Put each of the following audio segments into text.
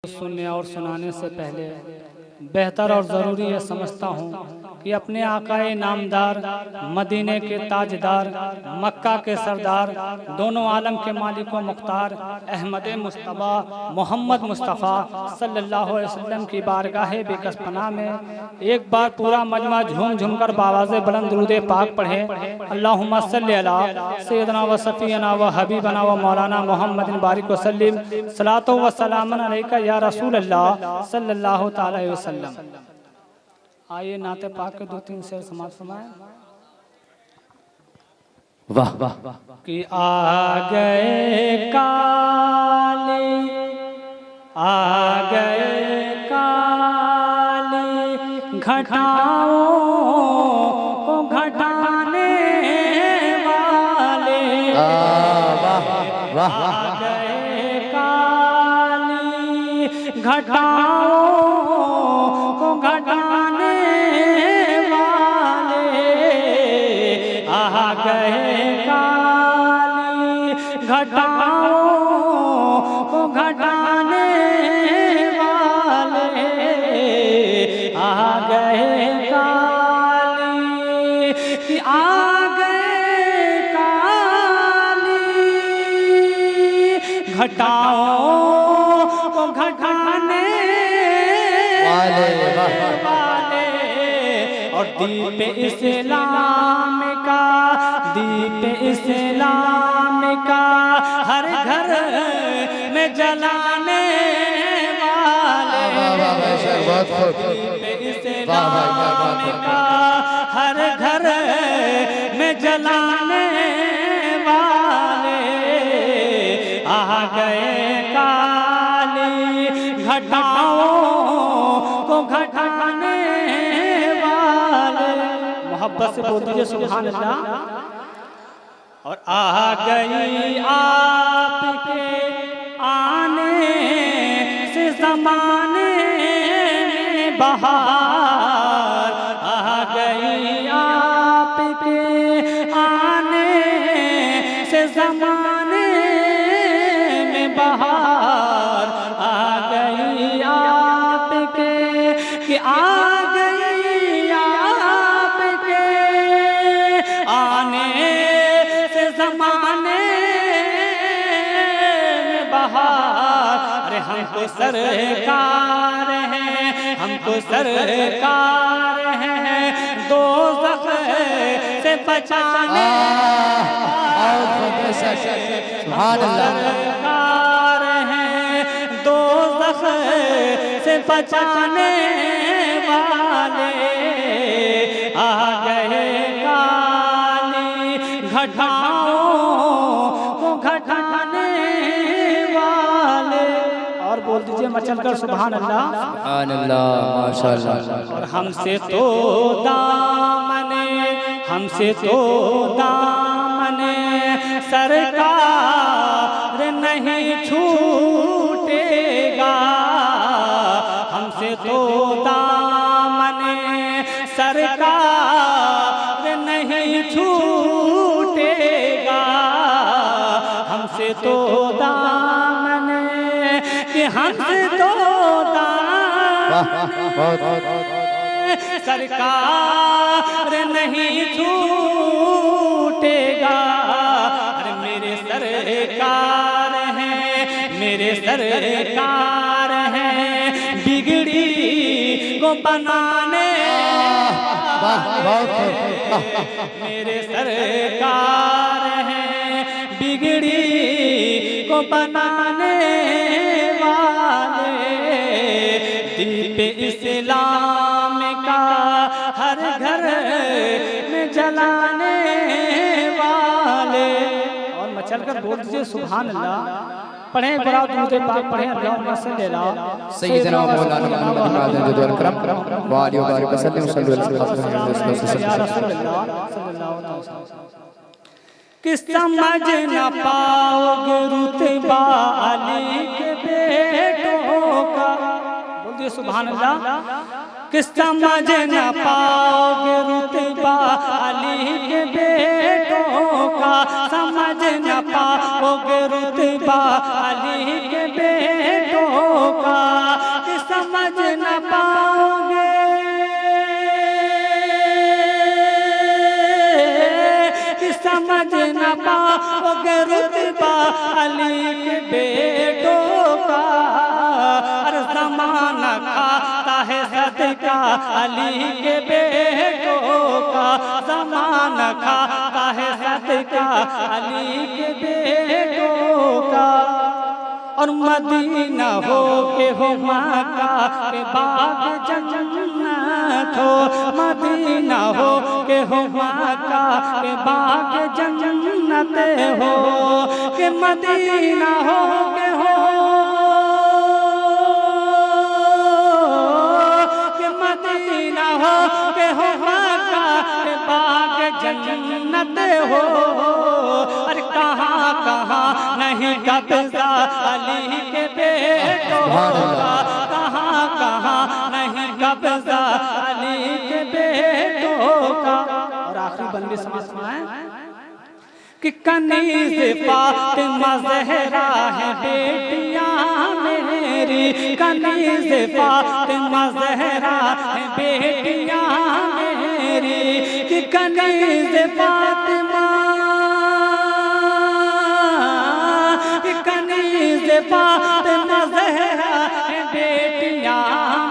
सुनने और सुनाने से पहले बेहतर और ज़रूरी ये समझता हूँ कि अपने आकाए नामदार, मदीने के ताजदार, मक्का के सरदार, दोनों आलम के मालिक व मुख्तार अहमद मुस्तफ़ा मोहम्मद मुस्तफ़ा सल्लल्लाहु अलैहि वसल्लम की बारगाह बेकसपना में एक बार पूरा मजमा झूम झूम कर बावाज़े बुलंद दुरूद पाक पढ़े। अल्लाहुम्मा सल्ली अला सय्यदना व सफ़ीना व हबीबना व मौलाना मोहम्मद बारिक वसल्लिम सलातो व सलामन अलैका या रसूल अल्लाह सल्लल्लाहु तआला अलैहि वसल्लम। आइए नाते पाक के दो तीन शेर समाज फरमाएं। वाह वाह वाह कि आ गए काले, आ गए काले घटाओं को घटाने वाले, वाह वाह आ गए काले घटाओं को घटाने वाले, आ गए काली घटाओं को घटाने वाले, आ गए काली कि आ गए काली घटाओं को घटाने वाले, और दीप इस्लाम का, दीप इस्लाम का हर घर में जलाने वाले, दीप इस्लाम का हर घर में जलाने वाले, आ गए काली घटाओं को घटाने वाले। मोहब्बत से बोल दीजिए सुभान अल्लाह। और आ गई आपके आने से ज़माने में बहार, आ गई आपके आने से ज़माने में बहार, आ गई आपके कि आ गई आपके आने से ज़माने में बहार। अरे हमको सरकार है, हमको सरकार है दोज़ख से बचाने, सरकार है दोज़ख से बचाने वाले, आ गए काली घटाओं को घटाने वाले। और बोल दीजिए मचल कर सुभान अल्लाह, सुभान अल्लाह माशाअल्लाह। और हमसे तो दामने, हमसे तो दामने सरकार नहीं छूटेगा, हमसे तो दामने सरकार नहीं छूटेगा, हमसे तो दामने कि हमसे तो सरकार नहीं छूटेगा। अरे मेरे सरकार हैं, मेरे सरकार हैं बिगड़ी को बनाने वाले, मेरे सरकार हैं बिगड़ी को बनाने वाले, दीप इस्लाम का हर घर में जलाने वाले। और मचल कर बोल दीजिए सुभान अल्लाह। पढ़े बड़ा दुरूद पाक पढ़े अल्लाहुम्मा सल्ली अला सय्यदना मौलाना मोहम्मद अकरम व आलिहि व बारिक वसल्लम या रसूल अल्लाह सल्लल्लाहु अलैहि वसल्लम। कि समझ न पाओगे रुतबा अली के बेटों का, बोलिए सुभान अल्लाह। कि समझ न पाओगे रुतबा अली के बेटों का, समझ न पाओगे रुतबा अली के बेटों का, न पाओगे रुतबा अली के बेटों का। अरे ज़माना खाता है सदका अली के बेटों का, ज़माना खाता है सदका अली के बेटों का। और मदीना हो के हो मक्का के बाग जन्नत हो, मदीना हो के हो मक्का के बाग जन्नत हो, के मदीना हो के हो, के मदीना हो के हो मक्का के बाग जन्नत हो। अरे कहाँ कहाँ नहीं कब्जा अली के बेटों का, कहाँ कहाँ नहीं कब्जा अली के बेटों का। और आखिरी बंदी समाज में है कि कनीज़ फातिमा ज़हरा है बेटियां मेरी, कनीज़ फातिमा ज़हरा है बेटियां मेरी, कि कनीज़ फातिमा, कनीज़ फातिमा ज़हरा है बेटियां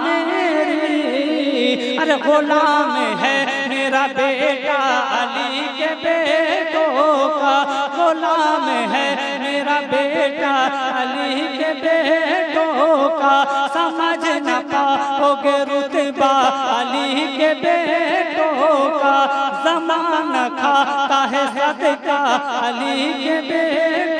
मेरी। अरे गुलाम है मेरा बेटा अली के बेटों का, गुलाम है मेरा बेटा अली के बेटों का। समझ न पाओगे रुतबा अली के बेटों का, ज़माना खाता है सदका अली के बेटों